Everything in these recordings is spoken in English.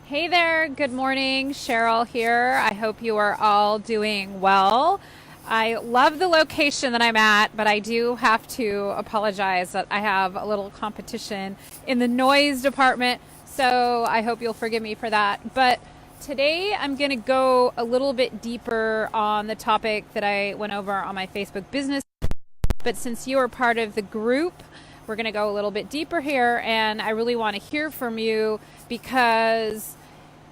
Hey there, good morning. Sheryl here. I hope you are all doing well. I love the location that I'm at, but I do have to apologize that I have a little competition in the noise department, so I hope you'll forgive me for that. But today I'm going to go a little bit deeper on the topic that I went over on my Facebook business. But since you are part of the group, we're going to go a little bit deeper here, and I really want to hear from you because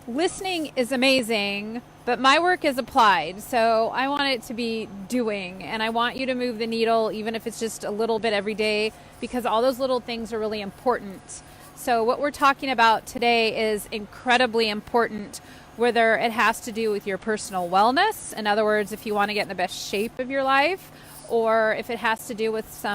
listening is amazing, but my work is applied. So I want it to be doing, and I want you to move the needle, even if it's just a little bit every day, because all those little things are really important. So what we're talking about today is incredibly important, whether it has to do with your personal wellness. In other words, if you want to get in the best shape of your life, or if it has to do with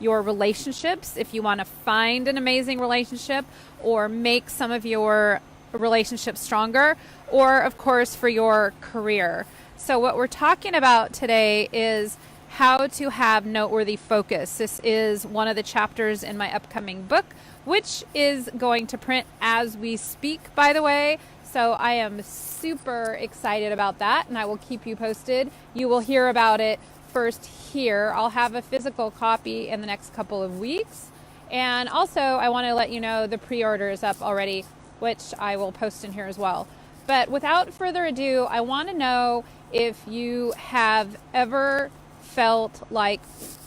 your relationships, if you want to find an amazing relationship or make some of your relationships stronger, or of course for your career. So what we're talking about today is how to have noteworthy focus. This is one of the chapters in my upcoming book, which is going to print as we speak, by the way. So I am super excited about that, and I will keep you posted. You will hear about it first here. I'll have a physical copy in the next couple of weeks. And also, I want to let you know the pre-order is up already, which I will post in here as well. But without further ado, I want to know if you have ever felt like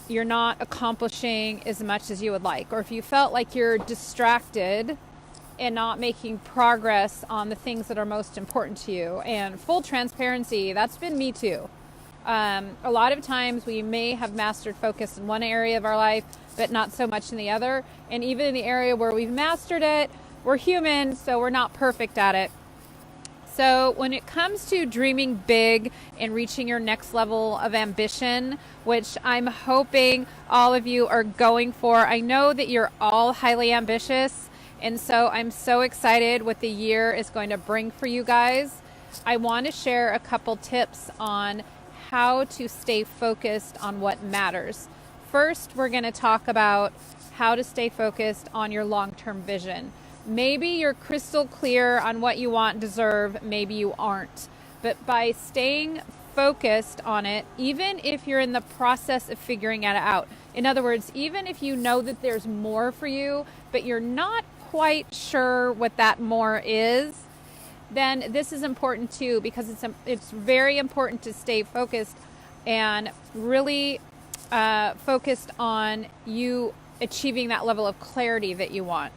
you're not accomplishing as much as you would like, or if you felt like you're distracted and not making progress on the things that are most important to you. And full transparency, that's been me too. A lot of times we may have mastered focus in one area of our life, but not so much in the other. And even in the area where we've mastered it, we're human, so we're not perfect at it. So when it comes to dreaming big and reaching your next level of ambition, which I'm hoping all of you are going for, I know that you're all highly ambitious, and so I'm so excited what the year is going to bring for you guys. I want to share a couple tips on how to stay focused on what matters. First, we're going to talk about how to stay focused on your long-term vision. Maybe you're crystal clear on what you want and deserve, maybe you aren't. But by staying focused on it, even if you're in the process of figuring it out, in other words, even if you know that there's more for you, but you're not quite sure what that more is, then this is important too, because it's very important to stay focused and really focused on you achieving that level of clarity that you want.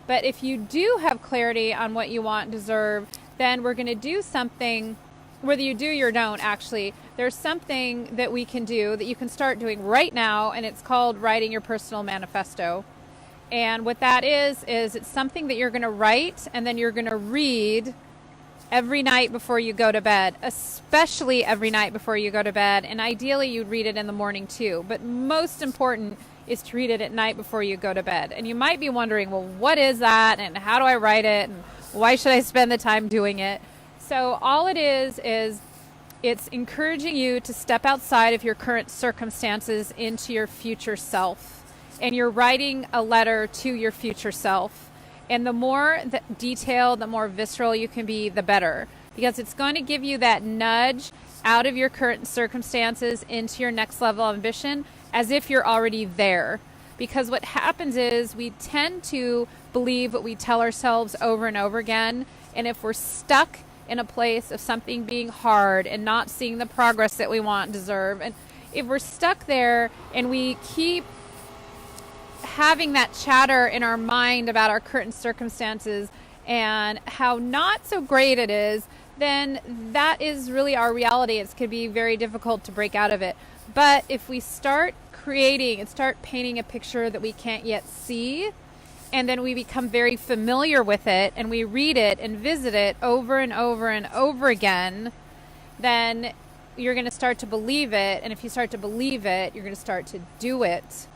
But if you do have clarity on what you want and deserve, then we're going to do something, whether you do or don't actually, there's something that we can do that you can start doing right now, and it's called writing your personal manifesto. And what that is it's something that you're going to write and then you're going to read every night before you go to bed, especially every night before you go to bed. And ideally you'd read it in the morning too. But most important is to read it at night before you go to bed. And you might be wondering, well, what is that? And how do I write it? And why should I spend the time doing it? So all it is it's encouraging you to step outside of your current circumstances into your future self. And you're writing a letter to your future self. And the more detailed, the more visceral you can be, the better. Because it's going to give you that nudge out of your current circumstances into your next level of ambition as if you're already there. Because what happens is we tend to believe what we tell ourselves over and over again. And if we're stuck in a place of something being hard and not seeing the progress that we want and deserve, and if we're stuck there and we keep having that chatter in our mind about our current circumstances and how not so great it is, then that is really our reality. It could be very difficult to break out of it. But if we start creating and start painting a picture that we can't yet see, and then we become very familiar with it and we read it and visit it over and over and over again, then you're going to start to believe it. And if you start to believe it, you're going to start to do it.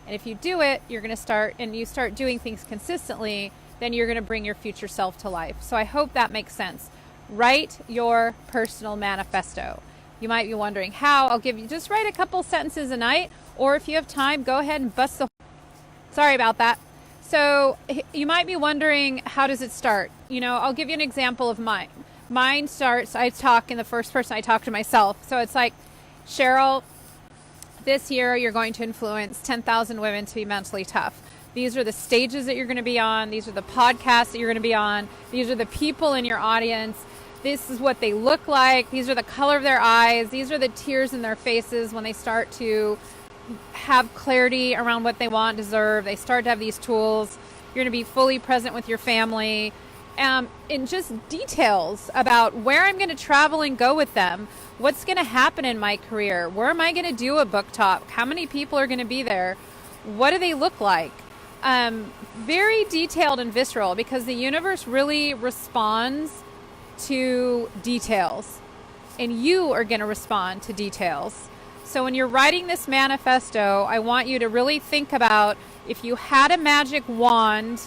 And if you do it, you're going to start doing things consistently, then you're going to bring your future self to life. So I hope that makes sense. Write your personal manifesto. You might be wondering how. I'll give you, just write a couple sentences a night, or if you have time, go ahead and sorry about that. So you might be wondering, how does it start? I'll give you an example of mine. Mine starts, I talk in the first person, I talk to myself. So it's like, Sheryl, this year you're going to influence 10,000 women to be mentally tough. These are the stages that you're going to be on. These are the podcasts that you're going to be on. These are the people in your audience. This is what they look like. These are the color of their eyes. These are the tears in their faces when they start to have clarity around what they want, deserve. They start to have these tools. You're going to be fully present with your family. And just details about where I'm going to travel and go with them. What's going to happen in my career? Where am I going to do a book talk? How many people are going to be there? What do they look like? Very detailed and visceral, because the universe really responds to details, and you are going to respond to details. So when you're writing this manifesto, I want you to really think about, if you had a magic wand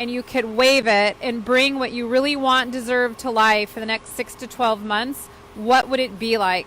and you could wave it and bring what you really want and deserve to life for the next 6 to 12 months, what would it be like?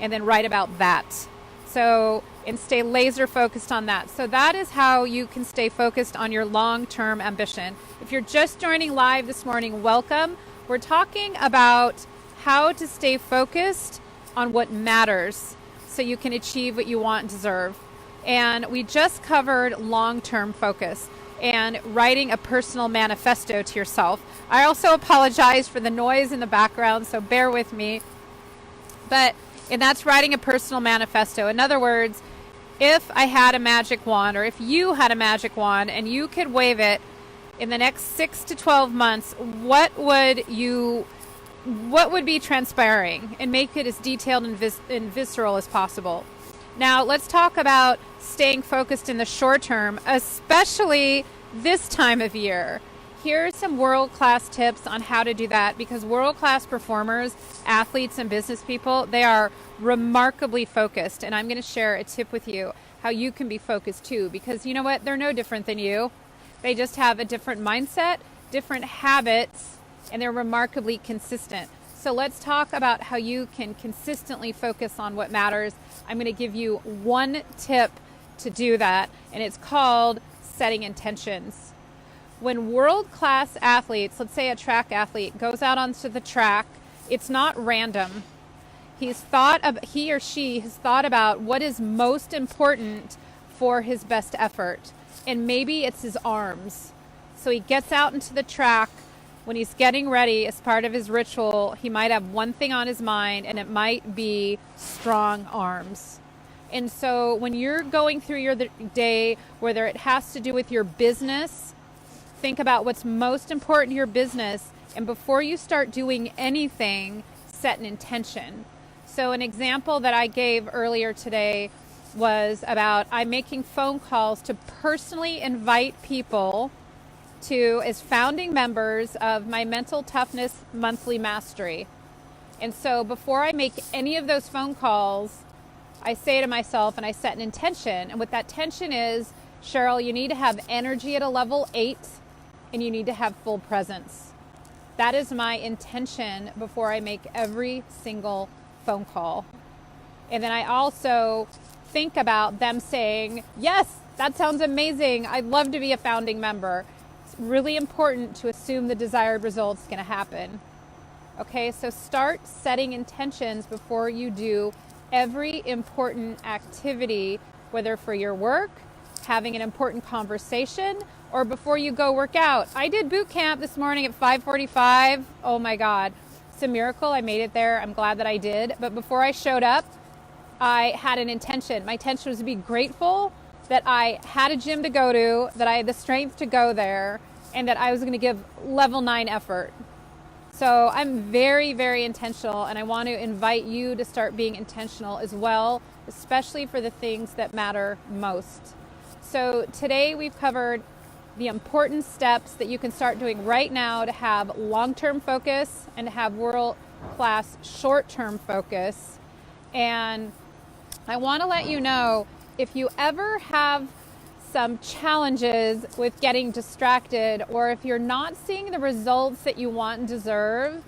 And then write about that. And stay laser focused on that. So that is how you can stay focused on your long-term ambition. If you're just joining live this morning, welcome. We're talking about how to stay focused on what matters so you can achieve what you want and deserve. And we just covered long-term focus and writing a personal manifesto to yourself. I also apologize for the noise in the background, so bear with me. And that's writing a personal manifesto. In other words, if I had a magic wand, or if you had a magic wand and you could wave it in the next 6 to 12 months, what would be transpiring, and make it as detailed and visceral as possible? Now, let's talk about staying focused in the short term, especially this time of year. Here are some world-class tips on how to do that, because world-class performers, athletes, and business people, they are remarkably focused. And I'm going to share a tip with you how you can be focused too, because you know what? They're no different than you. They just have a different mindset, different habits, and they're remarkably consistent. So let's talk about how you can consistently focus on what matters. I'm going to give you one tip to do that, and it's called setting intentions. When world-class athletes, let's say a track athlete, goes out onto the track, it's not random. He or she has thought about what is most important for his best effort. And maybe it's his arms. So he gets out into the track. When he's getting ready as part of his ritual, he might have one thing on his mind, and it might be strong arms. And so when you're going through your day, whether it has to do with your business, think about what's most important to your business. And before you start doing anything, set an intention. So an example that I gave earlier today was about I'm making phone calls to personally invite people as founding members of my Mental Toughness Monthly Mastery. And so before I make any of those phone calls, I say to myself, and I set an intention. And what that intention is, Sheryl, you need to have energy at a level 8, and you need to have full presence. That is my intention before I make every single phone call. And then I also think about them saying, yes, that sounds amazing. I'd love to be a founding member. It's really important to assume the desired result's going to happen. Okay, so start setting intentions before you do every important activity, whether for your work, having an important conversation, or before you go work out. I did boot camp this morning at 5:45. Oh my God. It's a miracle I made it there. I'm glad that I did. But before I showed up, I had an intention. My intention was to be grateful that I had a gym to go to, that I had the strength to go there, and that I was going to give level 9 effort. So I'm very, very intentional, and I want to invite you to start being intentional as well, especially for the things that matter most. So today we've covered the important steps that you can start doing right now to have long-term focus and to have world-class short-term focus. And I want to let you know, if you ever have some challenges with getting distracted, or if you're not seeing the results that you want and deserve,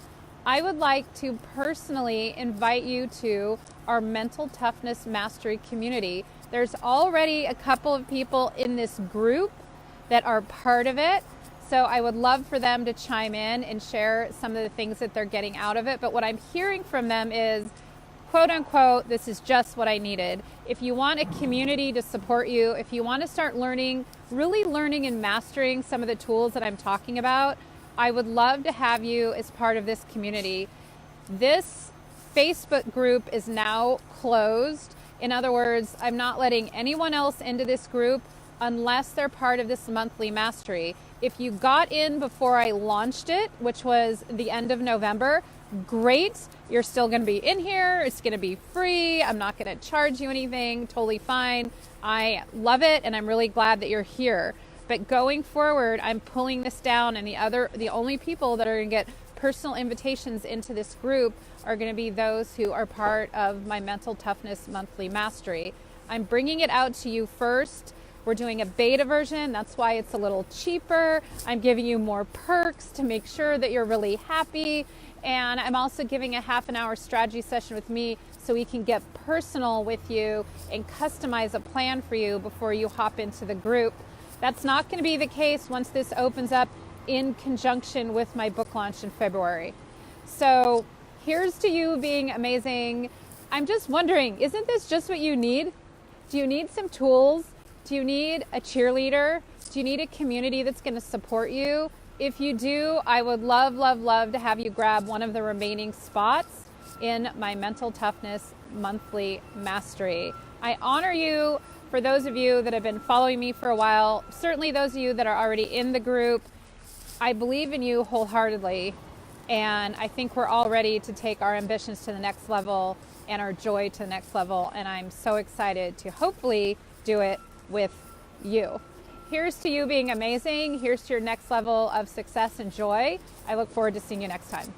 I would like to personally invite you to our Mental Toughness Mastery community. There's already a couple of people in this group, that are part of it. So I would love for them to chime in and share some of the things that they're getting out of it. But what I'm hearing from them is, quote unquote, this is just what I needed. If you want a community to support you, if you want to start learning, really learning and mastering some of the tools that I'm talking about, I would love to have you as part of this community. This Facebook group is now closed. In other words, I'm not letting anyone else into this group unless they're part of this monthly mastery. If you got in before I launched it, which was the end of November, great. You're still going to be in here. It's going to be free. I'm not going to charge you anything. Totally fine. I love it, and I'm really glad that you're here. But going forward, I'm pulling this down, and the only people that are going to get personal invitations into this group are going to be those who are part of my Mental Toughness Monthly Mastery. I'm bringing it out to you first. We're doing a beta version. That's why it's a little cheaper. I'm giving you more perks to make sure that you're really happy. And I'm also giving a half an hour strategy session with me so we can get personal with you and customize a plan for you before you hop into the group. That's not going to be the case once this opens up in conjunction with my book launch in February. So here's to you being amazing. I'm just wondering, isn't this just what you need? Do you need some tools? Do you need a cheerleader? Do you need a community that's going to support you? If you do, I would love, love, love to have you grab one of the remaining spots in my Mental Toughness Monthly Mastery. I honor you for those of you that have been following me for a while, certainly those of you that are already in the group. I believe in you wholeheartedly, and I think we're all ready to take our ambitions to the next level and our joy to the next level, and I'm so excited to hopefully do it with you. Here's to you being amazing. Here's to your next level of success and joy. I look forward to seeing you next time.